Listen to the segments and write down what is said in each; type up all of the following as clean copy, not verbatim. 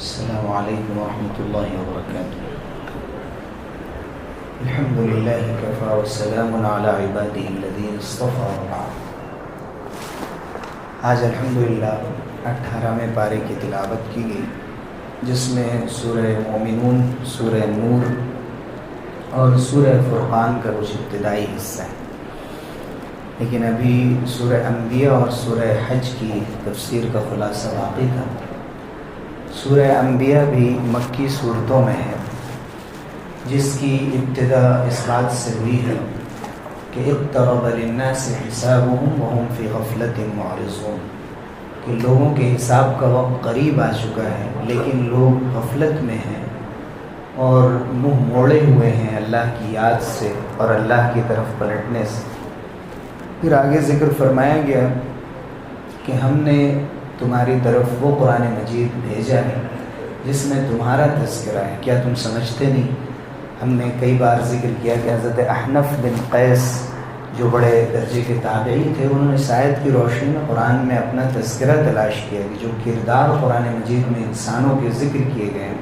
السلام علیکم ورحمۃ اللہ وبرکاتہ۔ الحمد للہ کفی والسلام علی عبادہ الذین اصطفی وبعد۔ آج الحمدللہ 18ویں پارے کی تلاوت کی گئی، جس میں سورہ مومنون، سورہ نور اور سورہ فرقان کا کچھ ابتدائی حصہ ہے، لیکن ابھی سورہ انبیاء اور سورہ حج کی تفسیر کا خلاصہ باقی تھا۔ سورہ انبیاء بھی مکی صورتوں میں ہے، جس کی ابتدا اس بات سے ہوئی ہے کہ اقترب للناس حسابهم وهم فی غفلۃ معرضون، کہ لوگوں کے حساب کا وقت قریب آ چکا ہے لیکن لوگ غفلت میں ہیں اور منہ موڑے ہوئے ہیں اللہ کی یاد سے اور اللہ کی طرف پلٹنے سے۔ پھر آگے ذکر فرمایا گیا کہ ہم نے تمہاری طرف وہ قرآن مجید بھیجا ہے جس میں تمہارا تذکرہ ہے، کیا تم سمجھتے نہیں؟ ہم نے کئی بار ذکر کیا کہ حضرت احنف بن قیس جو بڑے درجے کے تابعی تھے، انہوں نے اس آیت کی روشنی میں قرآن میں اپنا تذکرہ تلاش کیا کہ جو کردار قرآن مجید میں انسانوں کے ذکر کیے گئے ہیں،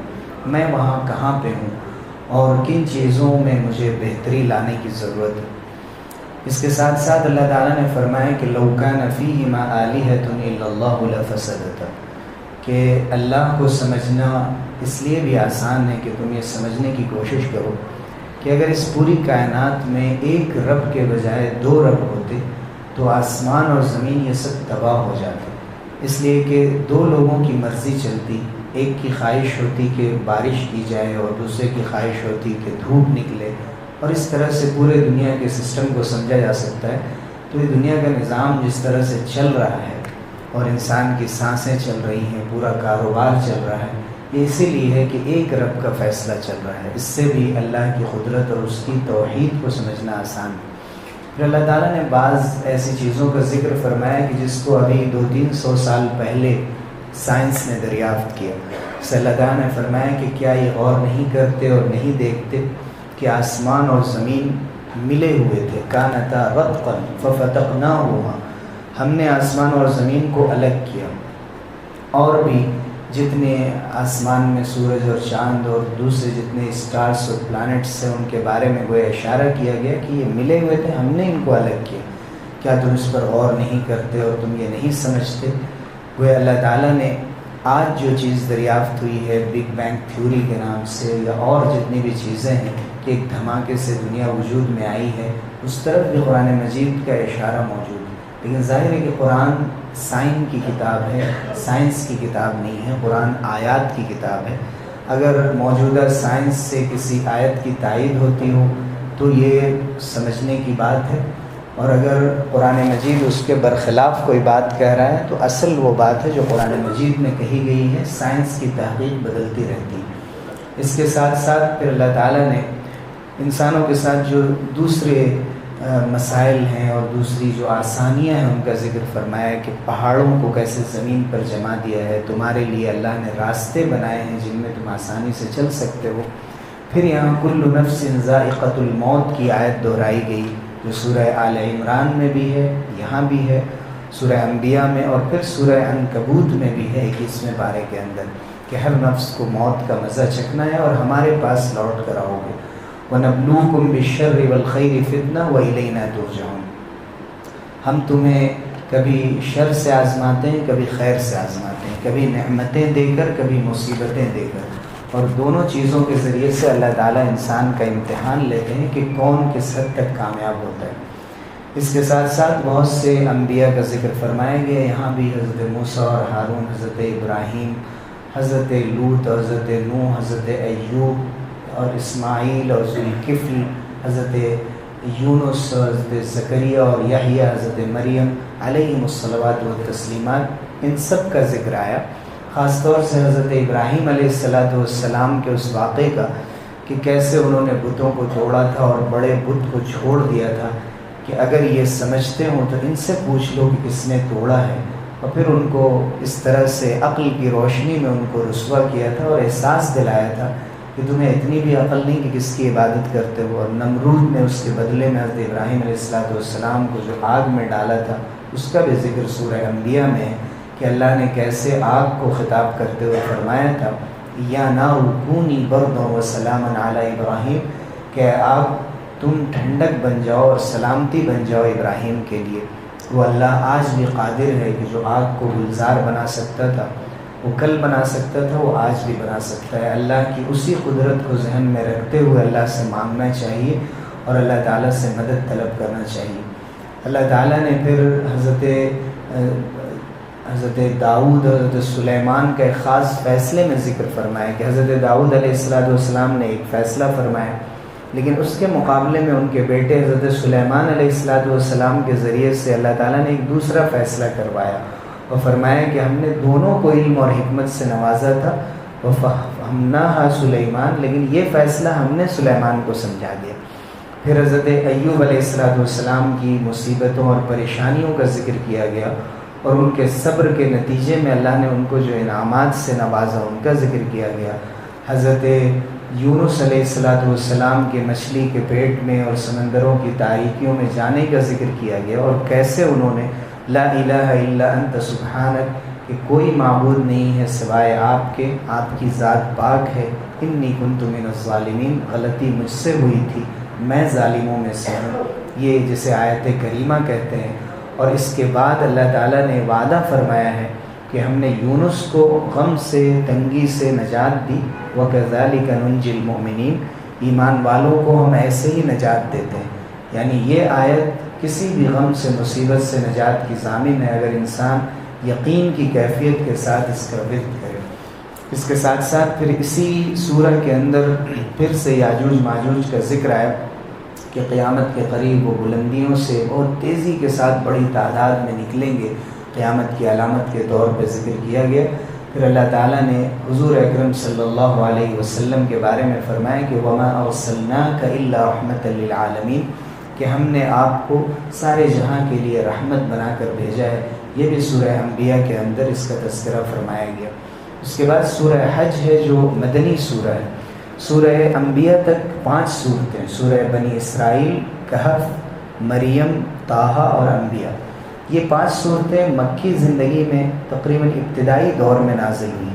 میں وہاں کہاں پہ ہوں اور کن چیزوں میں مجھے بہتری لانے کی ضرورت ہے۔ اس کے ساتھ ساتھ اللہ تعالیٰ نے فرمایا کہ لو کان فیہما آلہۃ الا اللہ لفسدتا، کہ اللہ کو سمجھنا اس لیے بھی آسان ہے کہ تم یہ سمجھنے کی کوشش کرو کہ اگر اس پوری کائنات میں ایک رب کے بجائے دو رب ہوتے تو آسمان اور زمین یہ سب تباہ ہو جاتے، اس لیے کہ دو لوگوں کی مرضی چلتی، ایک کی خواہش ہوتی کہ بارش کی جائے اور دوسرے کی خواہش ہوتی کہ دھوپ نکلے، اور اس طرح سے پورے دنیا کے سسٹم کو سمجھا جا سکتا ہے۔ تو یہ دنیا کا نظام جس طرح سے چل رہا ہے اور انسان کی سانسیں چل رہی ہیں، پورا کاروبار چل رہا ہے، یہ اسی لیے ہے کہ ایک رب کا فیصلہ چل رہا ہے۔ اس سے بھی اللہ کی قدرت اور اس کی توحید کو سمجھنا آسان ہے۔ پھر اللہ تعالیٰ نے بعض ایسی چیزوں کا ذکر فرمایا کہ جس کو ابھی 200-300 سال پہلے سائنس نے دریافت کیا۔ اس اللہ تعالیٰ نے فرمایا کہ کیا یہ غور نہیں کرتے اور نہیں دیکھتے کہ آسمان اور زمین ملے ہوئے تھے، کانتا رتقا ففتقناہما، ہم نے آسمان اور زمین کو الگ کیا، اور بھی جتنے آسمان میں سورج اور چاند اور دوسرے جتنے اسٹارس اور پلانٹس ہیں ان کے بارے میں گویا اشارہ کیا گیا کہ یہ ملے ہوئے تھے، ہم نے ان کو الگ کیا، کیا تم اس پر غور نہیں کرتے اور تم یہ نہیں سمجھتے؟ گویا اللہ تعالیٰ نے آج جو چیز دریافت ہوئی ہے بگ بینگ تھیوری کے نام سے، یا اور جتنی بھی چیزیں ہیں کہ ایک دھماکے سے دنیا وجود میں آئی ہے، اس طرف بھی قرآن مجید کا اشارہ موجود ہے۔ لیکن ظاہر ہے کہ قرآن سائنس کی کتاب ہے، سائنس کی کتاب نہیں ہے، قرآن آیات کی کتاب ہے۔ اگر موجودہ سائنس سے کسی آیت کی تائید ہوتی ہو تو یہ سمجھنے کی بات ہے، اور اگر قرآن مجید اس کے برخلاف کوئی بات کہہ رہا ہے تو اصل وہ بات ہے جو قرآن مجید میں کہی گئی ہے۔ سائنس کی تحقیق بدلتی رہتی ہے۔ اس کے ساتھ ساتھ پھر اللہ تعالیٰ نے انسانوں کے ساتھ جو دوسرے مسائل ہیں اور دوسری جو آسانیاں ہیں ان کا ذکر فرمایا کہ پہاڑوں کو کیسے زمین پر جما دیا ہے، تمہارے لیے اللہ نے راستے بنائے ہیں جن میں تم آسانی سے چل سکتے ہو۔ پھر یہاں کل نفس ذائقۃ الموت کی آیت دہرائی گئی جو سورہ آل عمران میں بھی ہے، یہاں بھی ہے، سورہ انبیاء میں، اور پھر سورہ عنکبوت میں بھی ہے 21ویں پارے کے اندر، کہ ہر نفس کو موت کا مزہ چکھنا ہے اور ہمارے پاس لوٹ کر آؤ گے۔ وَنَبْلُوكُمْ بِالشَّرِّ وَالْخَيْرِ فِتْنَةً وَإِلَيْنَا تُرْجَعُونَ، ہم تمہیں کبھی شر سے آزماتے ہیں، کبھی خیر سے آزماتے ہیں، کبھی نعمتیں دے کر، کبھی مصیبتیں دے کر، اور دونوں چیزوں کے ذریعے سے اللہ تعالیٰ انسان کا امتحان لیتے ہیں کہ کون کس حد تک کامیاب ہوتا ہے۔ اس کے ساتھ ساتھ بہت سے انبیاء کا ذکر فرمایا گیا، یہاں بھی حضرت موسیٰ اور ہارون، حضرت ابراہیم، حضرت لوط اور حضرت نوح، حضرت ایوب اور اسماعیل اور ذوالکفل، حضرت یونس، حضرت زکریا اور یحییٰ، حضرت مریم علیہم الصلوات والتسلیمات، ان سب کا ذکر آیا۔ خاص طور سے حضرت ابراہیم علیہ السلام کے اس واقعے کا کہ کیسے انہوں نے بتوں کو توڑا تھا اور بڑے بت کو چھوڑ دیا تھا کہ اگر یہ سمجھتے ہوں تو ان سے پوچھ لو کہ کس نے توڑا ہے، اور پھر ان کو اس طرح سے عقل کی روشنی میں ان کو رسوا کیا تھا اور احساس دلایا تھا کہ تمہیں اتنی بھی عقل نہیں کہ کس کی عبادت کرتے ہو۔ اور نمرود نے اس کے بدلے میں حضرت ابراہیم علیہ السلام کو جو آگ میں ڈالا تھا، اس کا بھی ذکر سورہ انبیاء میں ہے کہ اللہ نے کیسے آگ کو خطاب کرتے ہوئے فرمایا تھا یا نار کونی بردا و سلاما علی ابراہیم، کہ آگ تم ٹھنڈک بن جاؤ اور سلامتی بن جاؤ ابراہیم کے لیے۔ وہ اللہ آج بھی قادر ہے کہ جو آگ کو گلزار بنا سکتا تھا، وہ کل بنا سکتا تھا، وہ آج بھی بنا سکتا ہے۔ اللہ کی اسی قدرت کو ذہن میں رکھتے ہوئے اللہ سے مانگنا چاہیے اور اللہ تعالیٰ سے مدد طلب کرنا چاہیے۔ اللہ تعالیٰ نے پھر حضرت داؤد اور حضرت سلیمان کا ایک خاص فیصلے میں ذکر فرمایا کہ حضرت داؤد علیہ السلام نے ایک فیصلہ فرمایا، لیکن اس کے مقابلے میں ان کے بیٹے حضرت سلیمان علیہ السلام کے ذریعے سے اللہ تعالیٰ نے ایک دوسرا فیصلہ کروایا اور فرمایا کہ ہم نے دونوں کو علم اور حکمت سے نوازا تھا، وَفَهَّمْنَاهَا سُلَيْمَانَ، لیکن یہ فیصلہ ہم نے سلیمان کو سمجھا دیا۔ پھر حضرت ایوب علیہ السلام کی مصیبتوں اور پریشانیوں کا ذکر کیا گیا اور ان کے صبر کے نتیجے میں اللہ نے ان کو جو انعامات سے نوازا ان کا ذکر کیا گیا۔ حضرت یونس علیہ السلام کے مچھلی کے پیٹ میں اور سمندروں کی تاریکیوں میں جانے کا ذکر کیا گیا اور کیسے انہوں نے لا الہ الا انت سبحانک، کہ کوئی معبود نہیں ہے سوائے آپ کے، آپ کی ذات پاک ہے، انی کنت من الظالمین، غلطی مجھ سے ہوئی تھی، میں ظالموں میں سے ہوں، یہ جسے آیت کریمہ کہتے ہیں۔ اور اس کے بعد اللہ تعالیٰ نے وعدہ فرمایا ہے کہ ہم نے یونس کو غم سے، تنگی سے نجات دی، وَكَذَلِكَ نُنْجِي الْمُؤْمِنِينَ، ایمان والوں کو ہم ایسے ہی نجات دیتے ہیں۔ یعنی یہ آیت کسی بھی غم سے، مصیبت سے نجات کی ضامن ہے اگر انسان یقین کی کیفیت کے ساتھ اس کا ورد کرے۔ اس کے ساتھ ساتھ پھر اسی سورہ کے اندر پھر سے یاجوج ماجوج کا ذکر آیا کہ قیامت کے قریب وہ بلندیوں سے بہت تیزی کے ساتھ بڑی تعداد میں نکلیں گے، قیامت کی علامت کے طور پہ ذکر کیا گیا۔ پھر اللہ تعالیٰ نے حضور اکرم صلی اللہ علیہ وسلم کے بارے میں فرمایا کہ وَمَا أَرْسَلْنَاكَ إِلَّا رَحْمَةً لِلْعَالَمِينَ، کہ ہم نے آپ کو سارے جہاں کے لیے رحمت بنا کر بھیجا ہے۔ یہ بھی سورہ انبیاء کے اندر اس کا تذکرہ فرمایا گیا۔ اس کے بعد سورہ حج ہے جو مدنی سورہ ہے۔ سورہ انبیاء تک 5 صورتیں، سورہ بنی اسرائیل، کہف، مریم، طٰہٰ اور انبیاء، یہ 5 صورتیں مکی زندگی میں تقریباً ابتدائی دور میں نازل ہوئی۔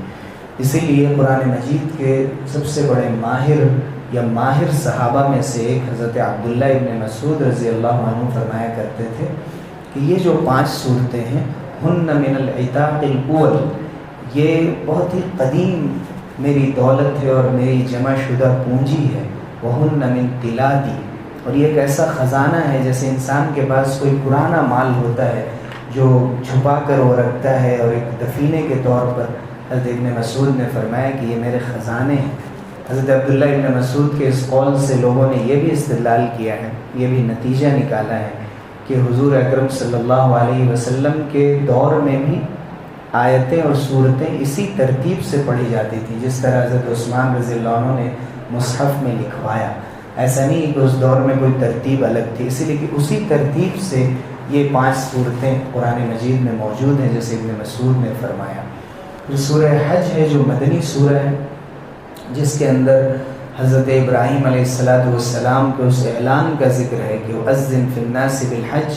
اسی لیے قرآن مجید کے سب سے بڑے ماہر صحابہ میں سے ایک حضرت عبداللہ ابن مسعود رضی اللہ عنہ فرمایا کرتے تھے کہ یہ جو 5 صورتیں ہیں ہن من العتاق الاول، یہ بہت ہی قدیم میری دولت ہے اور میری جمع شدہ پونجی ہے، وہن من تلادی، اور یہ ایک ایسا خزانہ ہے جیسے انسان کے پاس کوئی پرانا مال ہوتا ہے جو چھپا کر وہ رکھتا ہے، اور ایک دفینے کے طور پر حضرت ابن مسعود نے فرمایا کہ یہ میرے خزانے ہیں۔ حضرت عبداللہ ابن مسعود کے اس قول سے لوگوں نے یہ بھی استدلال کیا ہے، یہ بھی نتیجہ نکالا ہے کہ حضور اکرم صلی اللہ علیہ وسلم کے دور میں بھی آیتیں اور صورتیں اسی ترتیب سے پڑھی جاتی تھیں جس طرح حضرت عثمان رضی اللہ عنہ نے مصحف میں لکھوایا۔ ایسا نہیں کہ اس دور میں کوئی ترتیب الگ تھی، اسی لیے کہ اسی ترتیب سے یہ 5 صورتیں قرآن مجید میں موجود ہیں جیسے ابن مسعود نے فرمایا۔ پھر سورہ حج ہے جو مدنی سورہ ہے، جس کے اندر حضرت ابراہیم علیہ السلام کے اس اعلان کا ذکر ہے کہ وَأَذِّن فِي النَّاسِ بِالْحَجِّ،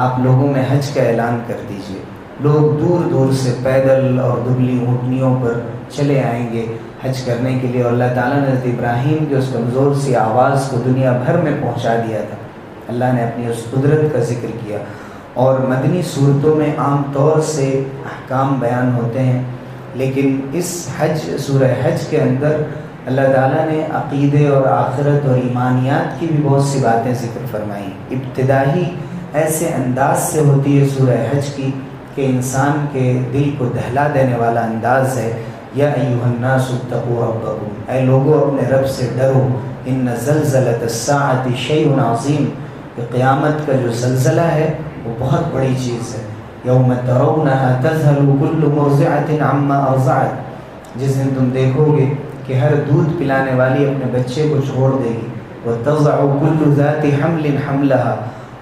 آپ لوگوں میں حج کا اعلان کر دیجئے۔ لوگ دور دور سے پیدل اور دبلی اونٹنیوں پر چلے آئیں گے حج کرنے کے لیے، اور اللہ تعالیٰ نے حضرت ابراہیم کے اس کمزور سی آواز کو دنیا بھر میں پہنچا دیا تھا۔ اللہ نے اپنی اس قدرت کا ذکر کیا، اور مدنی صورتوں میں عام طور سے احکام بیان ہوتے ہیں، لیکن اس سورہ حج کے اندر اللہ تعالیٰ نے عقیدے اور آخرت اور ایمانیات کی بھی بہت سی باتیں ذکر فرمائیں۔ ابتدائی ایسے انداز سے ہوتی ہے سورہ حج کی کہ انسان کے دل کو دہلا دینے والا انداز ہے۔ یا ایھا الناس اتقوا ربکم، اے لوگو اپنے رب سے ڈرو، ان زلزلۃ الساعۃ شیء عظیم، کہ قیامت کا جو زلزلہ ہے وہ بہت بڑی چیز ہے۔ یوم ترونھا تذہل کل مرضعۃ عما ارضعت، جس دن تم دیکھو گے کہ ہر دودھ پلانے والی اپنے بچے کو چھوڑ دے گی، وتضع کل ذات حمل حملها،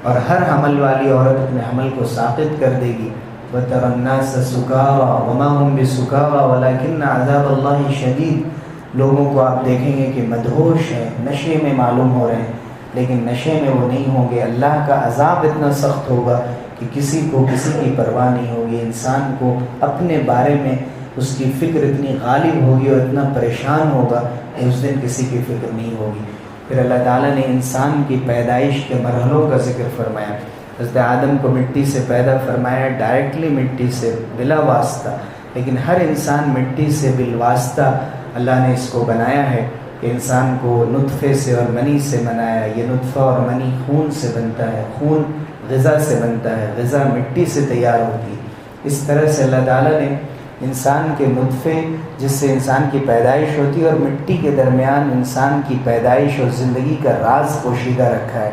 اور ہر حمل والی عورت اپنے حمل کو ساقط کر دے گی۔ وترى الناس سکارى وما هم بسکارى ولكن عذاب اللہ شدید، لوگوں کو آپ دیکھیں گے کہ مدہوش ہیں، نشے میں معلوم ہو رہے ہیں، لیکن نشے میں وہ نہیں ہوں گے، اللہ کا عذاب اتنا سخت ہوگا کہ کسی کو کسی کی پرواہ نہیں ہوگی، انسان کو اپنے بارے میں اس کی فکر اتنی غالب ہوگی اور اتنا پریشان ہوگا کہ اس دن کسی کی فکر نہیں ہوگی۔ پھر اللہ تعالیٰ نے انسان کی پیدائش کے مرحلوں کا ذکر فرمایا۔ حضرت آدم کو مٹی سے پیدا فرمایا، ڈائریکٹلی مٹی سے بلا واسطہ، لیکن ہر انسان مٹی سے بالواسطہ اللہ نے اس کو بنایا ہے کہ انسان کو نطفے سے اور منی سے بنایا۔ یہ نطفہ اور منی خون سے بنتا ہے، خون غذا سے بنتا ہے، غذا مٹی سے تیار ہوتی ہے۔ اس طرح سے اللہ تعالیٰ نے انسان کے نطفے جس سے انسان کی پیدائش ہوتی ہے اور مٹی کے درمیان انسان کی پیدائش اور زندگی کا راز پوشیدہ رکھا ہے۔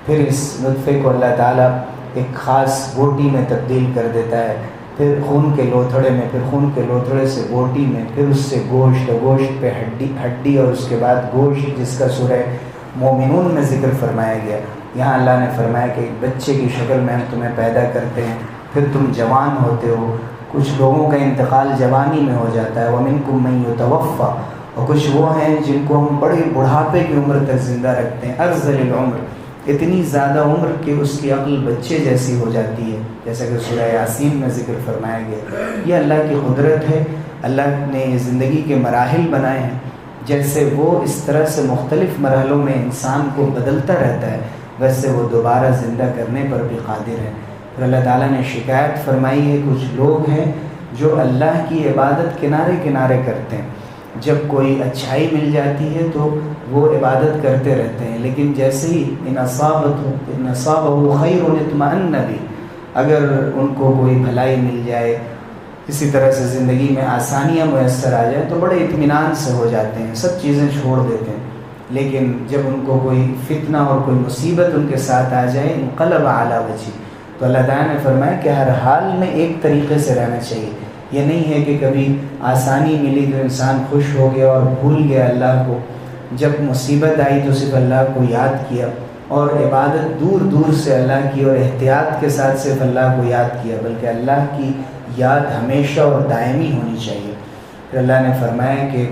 پھر اس نطفے کو اللہ تعالیٰ ایک خاص بوٹی میں تبدیل کر دیتا ہے، پھر خون کے لوتھڑے میں، پھر خون کے لوتھڑے سے بوٹی میں، پھر اس سے گوشت، گوشت پہ ہڈی اور اس کے بعد گوشت، جس کا سورہ مومنون میں ذکر فرمایا گیا۔ یہاں اللہ نے فرمایا کہ ایک بچے کی شکل میں ہم تمہیں پیدا کرتے ہیں، پھر تم جوان ہوتے ہو۔ کچھ لوگوں کا انتقال جوانی میں ہو جاتا ہے، وَمِنْكُمْ مَن يُتَوَفَّى، اور کچھ وہ ہیں جن کو ہم بڑے بڑھاپے کی عمر تک زندہ رکھتے ہیں، ارذل العمر، اتنی زیادہ عمر کہ اس کی عقل بچے جیسی ہو جاتی ہے، جیسا کہ سورہ یاسین میں ذکر فرمایا گیا۔ یہ اللہ کی قدرت ہے، اللہ نے زندگی کے مراحل بنائے ہیں، جیسے وہ اس طرح سے مختلف مرحلوں میں انسان کو بدلتا رہتا ہے، ویسے وہ دوبارہ زندہ کرنے پر بھی قادر ہے۔ پھر اللہ تعالیٰ نے شکایت فرمائی ہے، کچھ لوگ ہیں جو اللہ کی عبادت کنارے کنارے کرتے ہیں، جب کوئی اچھائی مل جاتی ہے تو وہ عبادت کرتے رہتے ہیں، لیکن جیسے ہی ان اصابہ خیر اطمأن بھی، اگر ان کو کوئی بھلائی مل جائے، اسی طرح سے زندگی میں آسانیاں میسر آ جائیں تو بڑے اطمینان سے ہو جاتے ہیں، سب چیزیں چھوڑ دیتے ہیں، لیکن جب ان کو کوئی فتنہ اور کوئی مصیبت ان کے ساتھ آ جائے، انقلب علی وجہہ، تو اللہ تعالیٰ نے فرمایا کہ ہر حال میں ایک طریقے سے رہنا چاہیے۔ یہ نہیں ہے کہ کبھی آسانی ملی تو انسان خوش ہو گیا اور بھول گیا اللہ کو، جب مصیبت آئی تو صرف اللہ کو یاد کیا، اور عبادت دور دور سے اللہ کی اور احتیاط کے ساتھ صرف اللہ کو یاد کیا، بلکہ اللہ کی یاد ہمیشہ اور دائمی ہونی چاہیے۔ پھر اللہ نے فرمایا کہ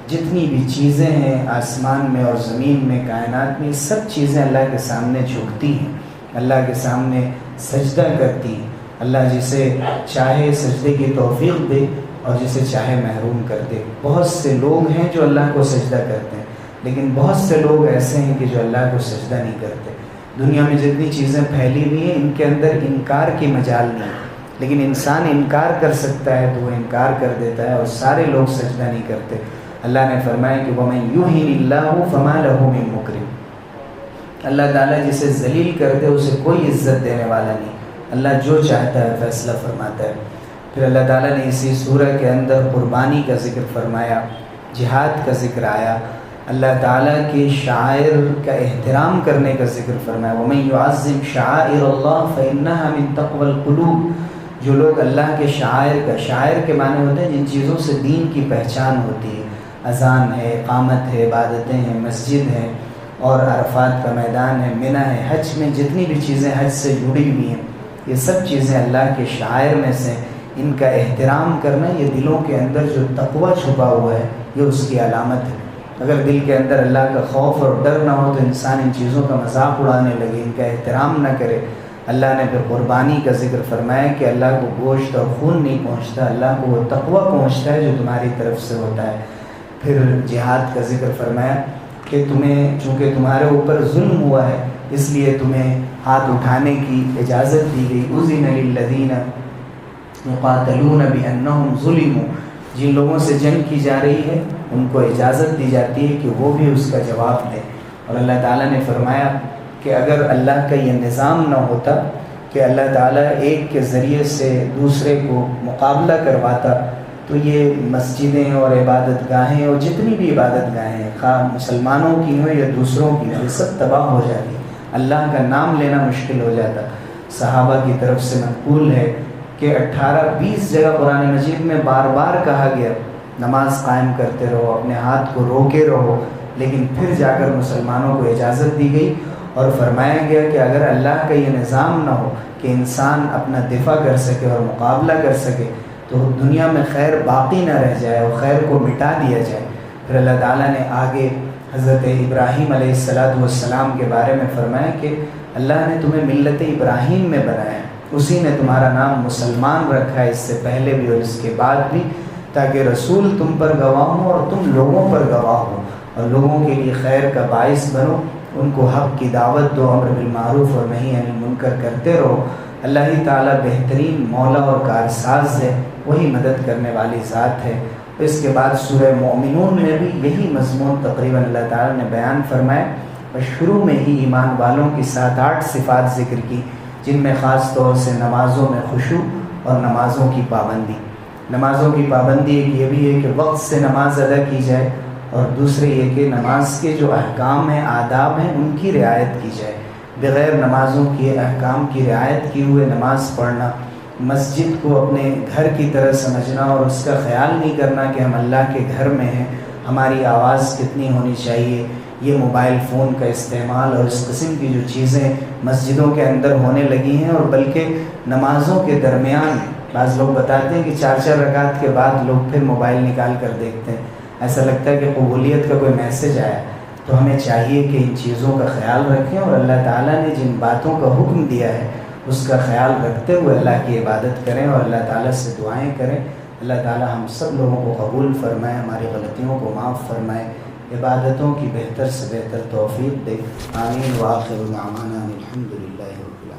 جتنی بھی چیزیں ہیں آسمان میں اور زمین میں، کائنات میں، سب چیزیں اللہ کے سامنے جھکتی ہیں، اللہ کے سامنے سجدہ کرتی ہیں۔ اللہ جسے چاہے سجدے کی توفیق دے اور جسے چاہے محروم کر دے۔ بہت سے لوگ ہیں جو اللہ کو سجدہ کرتے ہیں، لیکن بہت سے لوگ ایسے ہیں کہ جو اللہ کو سجدہ نہیں کرتے۔ دنیا میں جتنی چیزیں پھیلی ہوئی ہیں ان کے اندر انکار کی مجال نہیں ہے، لیکن انسان انکار کر سکتا ہے تو وہ انکار کر دیتا ہے، اور سارے لوگ سجدہ نہیں کرتے۔ اللہ نے فرمایا کہ وَمَن يُهِنِ اللَّهُ فَمَا لَهُ مِن مُكْرِمٍ، اللہ تعالیٰ جسے ذلیل کر دے اسے کوئی عزت دینے والا نہیں، اللہ جو چاہتا ہے فیصلہ فرماتا ہے۔ پھر اللہ تعالیٰ نے اسی سورہ کے اندر قربانی کا ذکر فرمایا، جہاد کا ذکر آیا، اللہ تعالیٰ کے شعائر کا احترام کرنے کا ذکر فرمایا۔ وَمَن يُعَظِّمْ شَعَائِرَ اللَّهِ فَإِنَّهَا مِن تَقْوَى الْقُلُوبِ، جو لوگ اللہ کے شعائر کے معنی ہوتے ہیں جن چیزوں سے دین کی پہچان ہوتی ہے، اذان ہے، اقامت ہے، عبادتیں ہیں، مسجد ہے، اور عرفات کا میدان ہے، منی ہے، حج میں جتنی بھی چیزیں حج سے جڑی ہوئی ہیں، یہ سب چیزیں اللہ کے شعائر میں سے، ان کا احترام کرنا یہ دلوں کے اندر جو تقوی چھپا ہوا ہے یہ اس کی علامت ہے۔ اگر دل کے اندر اللہ کا خوف اور ڈر نہ ہو تو انسان ان چیزوں کا مذاق اڑانے لگے، ان کا احترام نہ کرے۔ اللہ نے پھر قربانی کا ذکر فرمایا کہ اللہ کو گوشت اور خون نہیں پہنچتا، اللہ کو وہ تقوی پہنچتا ہے جو تمہاری طرف سے ہوتا ہے۔ پھر جہاد کا ذکر فرمایا کہ تمہیں چونکہ تمہارے اوپر ظلم ہوا ہے اس لیے تمہیں ہاتھ اٹھانے کی اجازت دی گئی۔ اذن للذین یقاتلون بانہم ظلموا، جن لوگوں سے جنگ کی جا رہی ہے ان کو اجازت دی جاتی ہے کہ وہ بھی اس کا جواب دیں۔ اور اللہ تعالیٰ نے فرمایا کہ اگر اللہ کا یہ نظام نہ ہوتا کہ اللہ تعالیٰ ایک کے ذریعے سے دوسرے کو مقابلہ کرواتا تو یہ مسجدیں اور عبادت گاہیں اور جتنی بھی عبادت گاہیں ہیں، خواہ مسلمانوں کی ہوں یا دوسروں کی ہوں، یہ سب تباہ ہو جاتی، اللہ کا نام لینا مشکل ہو جاتا۔ صحابہ کی طرف سے منقول ہے کہ 18-20 جگہ قرآن مجید میں بار بار کہا گیا نماز قائم کرتے رہو، اپنے ہاتھ کو روکے رہو، لیکن پھر جا کر مسلمانوں کو اجازت دی گئی اور فرمایا گیا کہ اگر اللہ کا یہ نظام نہ ہو کہ انسان اپنا دفاع کر سکے اور مقابلہ کر سکے تو دنیا میں خیر باقی نہ رہ جائے اور خیر کو مٹا دیا جائے۔ پھر اللہ تعالیٰ نے آگے حضرت ابراہیم علیہ السلام کے بارے میں فرمایا کہ اللہ نے تمہیں ملت ابراہیم میں بنایا، اسی نے تمہارا نام مسلمان رکھا ہے، اس سے پہلے بھی اور اس کے بعد بھی، تاکہ رسول تم پر گواہ ہوں اور تم لوگوں پر گواہ ہو، اور لوگوں کے لیے خیر کا باعث بنو، ان کو حق کی دعوت دو، امر بالمعروف اور نہی عن المنکر کرتے رہو۔ اللہ ہی تعالیٰ بہترین مولا اور کارساز ہے، وہی مدد کرنے والی ذات ہے۔ اس کے بعد سورہ مومنون میں بھی یہی مضمون تقریباً اللہ تعالیٰ نے بیان فرمایا، اور شروع میں ہی ایمان والوں کی 7-8 صفات ذکر کی، جن میں خاص طور سے نمازوں میں خشوع اور نمازوں کی پابندی۔ نمازوں کی پابندی ایک یہ بھی ہے کہ وقت سے نماز ادا کی جائے، اور دوسرے یہ کہ نماز کے جو احکام ہیں، آداب ہیں، ان کی رعایت کی جائے۔ بغیر نمازوں کے احکام کی رعایت کیے ہوئے نماز پڑھنا، مسجد کو اپنے گھر کی طرح سمجھنا اور اس کا خیال نہیں کرنا کہ ہم اللہ کے گھر میں ہیں، ہماری آواز کتنی ہونی چاہیے، یہ موبائل فون کا استعمال اور اس قسم کی جو چیزیں مسجدوں کے اندر ہونے لگی ہیں، اور بلکہ نمازوں کے درمیان بعض لوگ بتاتے ہیں کہ 4 رکعت کے بعد لوگ پھر موبائل نکال کر دیکھتے ہیں، ایسا لگتا ہے کہ قبولیت کا کوئی میسج آیا۔ تو ہمیں چاہیے کہ ان چیزوں کا خیال رکھیں، اور اللہ تعالیٰ نے جن باتوں کا حکم دیا ہے اس کا خیال رکھتے ہوئے اللہ کی عبادت کریں اور اللہ تعالیٰ سے دعائیں کریں۔ اللہ تعالیٰ ہم سب لوگوں کو قبول فرمائے، ہماری غلطیوں کو معاف فرمائے، عبادتوں کی بہتر سے بہتر توفیق دے۔ آمین۔ وآخر دعوانا الحمد للہ رب العالمین۔